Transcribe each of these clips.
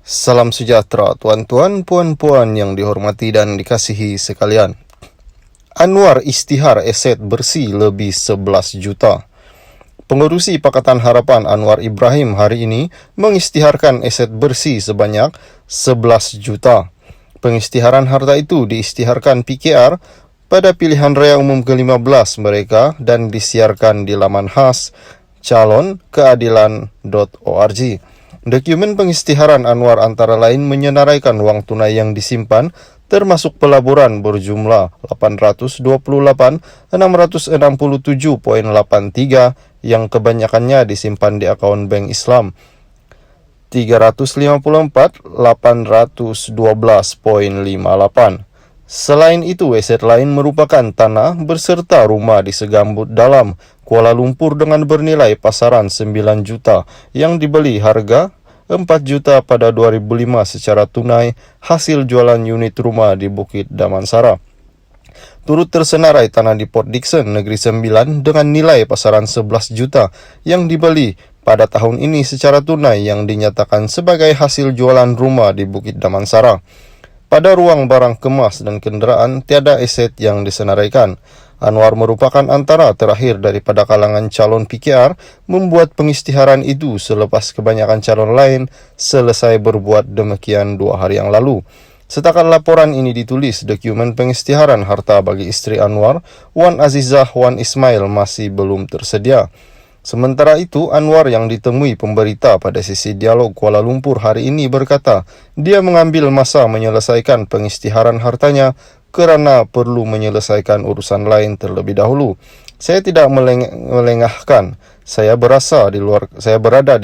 Salam sejahtera tuan-tuan, puan-puan yang dihormati dan dikasihi sekalian. Anwar isytihar aset bersih lebih 11 juta. Pengerusi Pakatan Harapan Anwar Ibrahim hari ini mengisytiharkan aset bersih sebanyak 11 juta. Pengisytiharan harta itu diisytiharkan PKR pada pilihan raya umum ke-15 mereka dan disiarkan di laman khas calonkeadilan.org. Dokumen pengisytiharan Anwar antara lain menyenaraikan uang tunai yang disimpan, termasuk pelaburan berjumlah 828.667.83 yang kebanyakannya disimpan di akun bank Islam, 354.812.58. Selain itu, aset lain merupakan tanah berserta rumah di Segambut Dalam, Kuala Lumpur dengan bernilai pasaran 9 juta yang dibeli harga 4 juta pada 2005 secara tunai hasil jualan unit rumah di Bukit Damansara. Turut tersenarai tanah di Port Dickson, Negeri Sembilan dengan nilai pasaran 11 juta yang dibeli pada tahun ini secara tunai yang dinyatakan sebagai hasil jualan rumah di Bukit Damansara. Pada ruang barang kemas dan kenderaan, tiada aset yang disenaraikan. Anwar merupakan antara terakhir daripada kalangan calon PKR membuat pengisytiharan itu selepas kebanyakan calon lain selesai berbuat demikian 2 hari yang lalu. Setakat laporan ini ditulis, dokumen pengisytiharan harta bagi isteri Anwar, Wan Azizah Wan Ismail, masih belum tersedia. Sementara itu, Anwar yang ditemui pemberita pada sesi dialog Kuala Lumpur hari ini berkata, dia mengambil masa menyelesaikan pengisytiharan hartanya kerana perlu menyelesaikan urusan lain terlebih dahulu. Saya tidak melengahkan. Saya berada di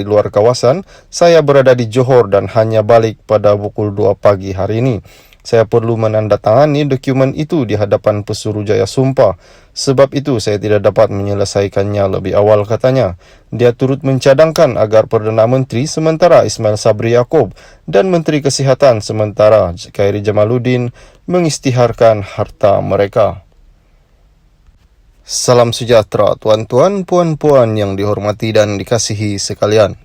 luar kawasan. Saya berada di Johor dan hanya balik pada pukul 2 pagi hari ini. Saya perlu menandatangani dokumen itu di hadapan Pesuruhjaya Sumpah. Sebab itu saya tidak dapat menyelesaikannya lebih awal, katanya. Dia turut mencadangkan agar Perdana Menteri sementara Ismail Sabri Yaakob dan Menteri Kesihatan sementara Khairi Jamaluddin mengisytiharkan harta mereka. Salam sejahtera tuan-tuan, puan-puan yang dihormati dan dikasihi sekalian.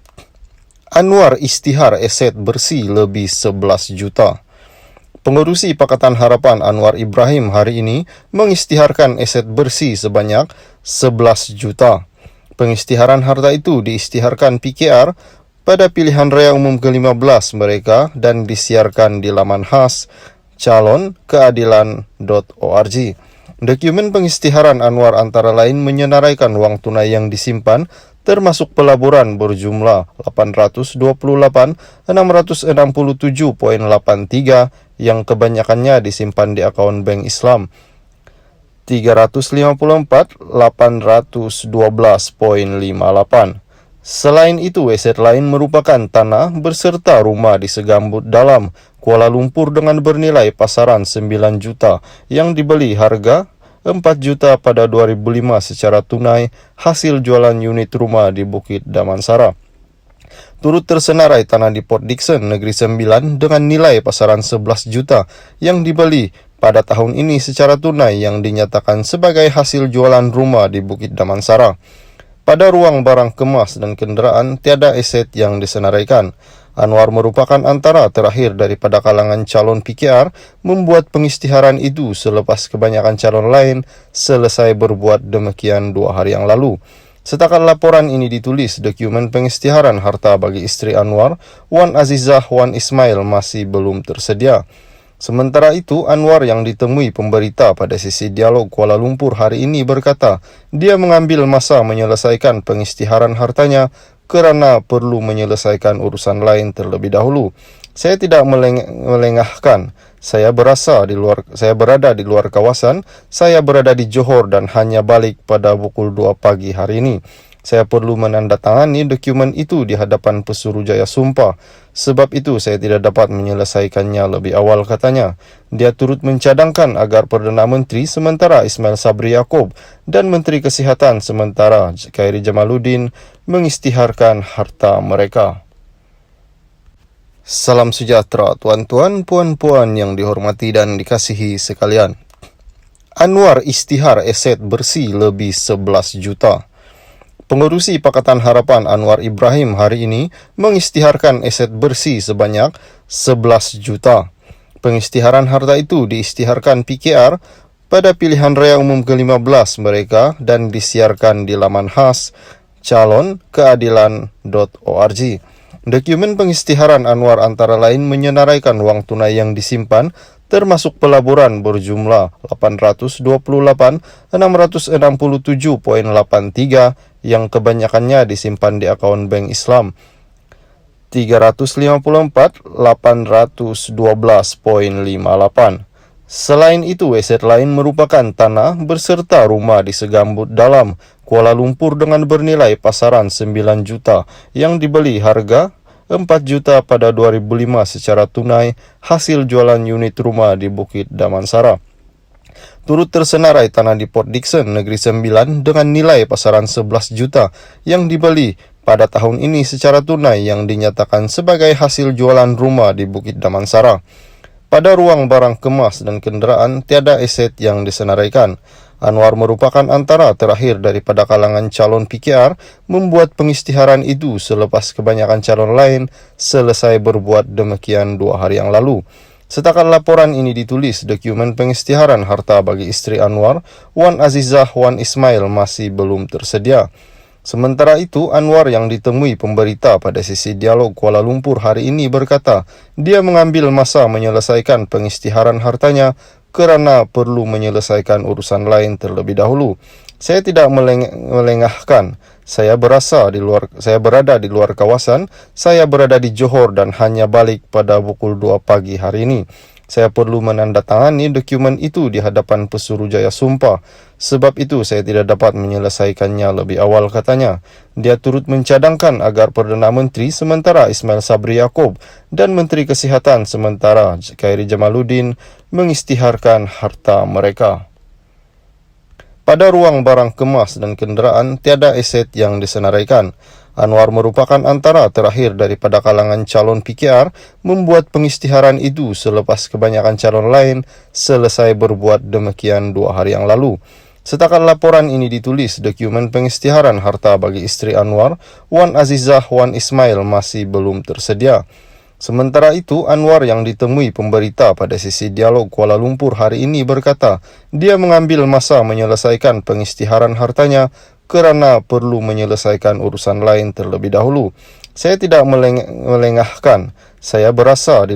Anwar isytihar aset bersih lebih 11 juta. Pengerusi Pakatan Harapan Anwar Ibrahim hari ini mengisytiharkan aset bersih sebanyak 11 juta. Pengisytiharan harta itu diisytiharkan PKR pada pilihan raya umum ke-15 mereka dan disiarkan di laman khas calonkeadilan.org. Dokumen pengisytiharan Anwar antara lain menyenaraikan uang tunai yang disimpan, termasuk pelaburan berjumlah 828.667.83 yang kebanyakannya disimpan di akun bank Islam, 354.812.58. Selain itu, aset lain merupakan tanah berserta rumah di Segambut Dalam, Kuala Lumpur dengan bernilai pasaran 9 juta yang dibeli harga 4 juta pada 2005 secara tunai hasil jualan unit rumah di Bukit Damansara. Turut tersenarai tanah di Port Dickson, Negeri Sembilan dengan nilai pasaran 11 juta yang dibeli pada tahun ini secara tunai yang dinyatakan sebagai hasil jualan rumah di Bukit Damansara. Pada ruang barang kemas dan kenderaan, tiada aset yang disenaraikan. Anwar merupakan antara terakhir daripada kalangan calon PKR membuat pengisytiharan itu selepas kebanyakan calon lain selesai berbuat demikian 2 hari yang lalu. Setakat laporan ini ditulis, dokumen pengisytiharan harta bagi isteri Anwar, Wan Azizah Wan Ismail, masih belum tersedia. Sementara itu, Anwar yang ditemui pemberita pada sesi dialog Kuala Lumpur hari ini berkata, dia mengambil masa menyelesaikan pengisytiharan hartanya kerana perlu menyelesaikan urusan lain terlebih dahulu. Saya tidak melengahkan. Saya berada di luar kawasan. Saya berada di Johor dan hanya balik pada pukul 2 pagi hari ini. Saya perlu menandatangani dokumen itu di hadapan Pesuruhjaya Sumpah. Sebab itu saya tidak dapat menyelesaikannya lebih awal, katanya. Dia turut mencadangkan agar Perdana Menteri sementara Ismail Sabri Yaakob dan Menteri Kesihatan sementara Khairi Jamaluddin mengisytiharkan harta mereka. Salam sejahtera tuan-tuan, puan-puan yang dihormati dan dikasihi sekalian. Anwar isytihar aset bersih lebih 11 juta. Pengurusi Pakatan Harapan Anwar Ibrahim hari ini mengisytiharkan aset bersih sebanyak 11 juta. Pengisytiharan harta itu diisytiharkan PKR pada pilihan raya umum ke-15 mereka dan disiarkan di laman khas calonkeadilan.org. Dokumen pengisytiharan Anwar antara lain menyenaraikan uang tunai yang disimpan termasuk pelaburan berjumlah 826,667,83 yang kebanyakannya disimpan di akun bank Islam 354,812,58. Selain itu, aset lain merupakan tanah beserta rumah di Segambut Dalam, Kuala Lumpur dengan bernilai pasaran 9 juta yang dibeli harga 4 juta pada 2005 secara tunai hasil jualan unit rumah di Bukit Damansara. Turut tersenarai tanah di Port Dickson, Negeri Sembilan dengan nilai pasaran 11 juta yang dibeli pada tahun ini secara tunai yang dinyatakan sebagai hasil jualan rumah di Bukit Damansara. Pada ruang barang kemas dan kenderaan, tiada aset yang disenaraikan. Anwar merupakan antara terakhir daripada kalangan calon PKR membuat pengisytiharan itu selepas kebanyakan calon lain selesai berbuat demikian 2 hari yang lalu. Setakat laporan ini ditulis, dokumen pengisytiharan harta bagi isteri Anwar, Wan Azizah Wan Ismail masih belum tersedia. Sementara itu, Anwar yang ditemui pemberita pada sesi dialog Kuala Lumpur hari ini berkata, dia mengambil masa menyelesaikan pengisytiharan hartanya kerana perlu menyelesaikan urusan lain terlebih dahulu. Saya tidak melengahkan. Saya berada di luar kawasan. Saya berada di Johor dan hanya balik pada pukul 2 pagi hari ini. Saya perlu menandatangani dokumen itu di hadapan Pesuruhjaya Sumpah. Sebab itu saya tidak dapat menyelesaikannya lebih awal, katanya. Dia turut mencadangkan agar Perdana Menteri sementara Ismail Sabri Yaakob dan Menteri Kesihatan sementara Khairi Jamaluddin mengisytiharkan harta mereka. Pada ruang barang kemas dan kenderaan, tiada aset yang disenaraikan. Anwar merupakan antara terakhir daripada kalangan calon PKR membuat pengisytiharan itu selepas kebanyakan calon lain selesai berbuat demikian 2 hari yang lalu. Setakat laporan ini ditulis, dokumen pengisytiharan harta bagi isteri Anwar, Wan Azizah Wan Ismail masih belum tersedia. Sementara itu, Anwar yang ditemui pemberita pada sesi dialog Kuala Lumpur hari ini berkata, dia mengambil masa menyelesaikan pengisytiharan hartanya kerana perlu menyelesaikan urusan lain terlebih dahulu. Saya tidak melengahkan. Saya berada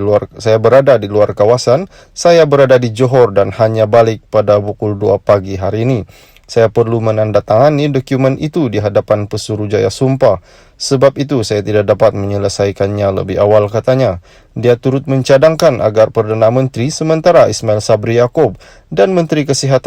di luar kawasan. Saya berada di Johor dan hanya balik pada pukul 2 pagi hari ini. Saya perlu menandatangani dokumen itu di hadapan Pesuruhjaya Sumpah. Sebab itu saya tidak dapat menyelesaikannya lebih awal, katanya. Dia turut mencadangkan agar Perdana Menteri sementara Ismail Sabri Yaakob dan Menteri Kesihatan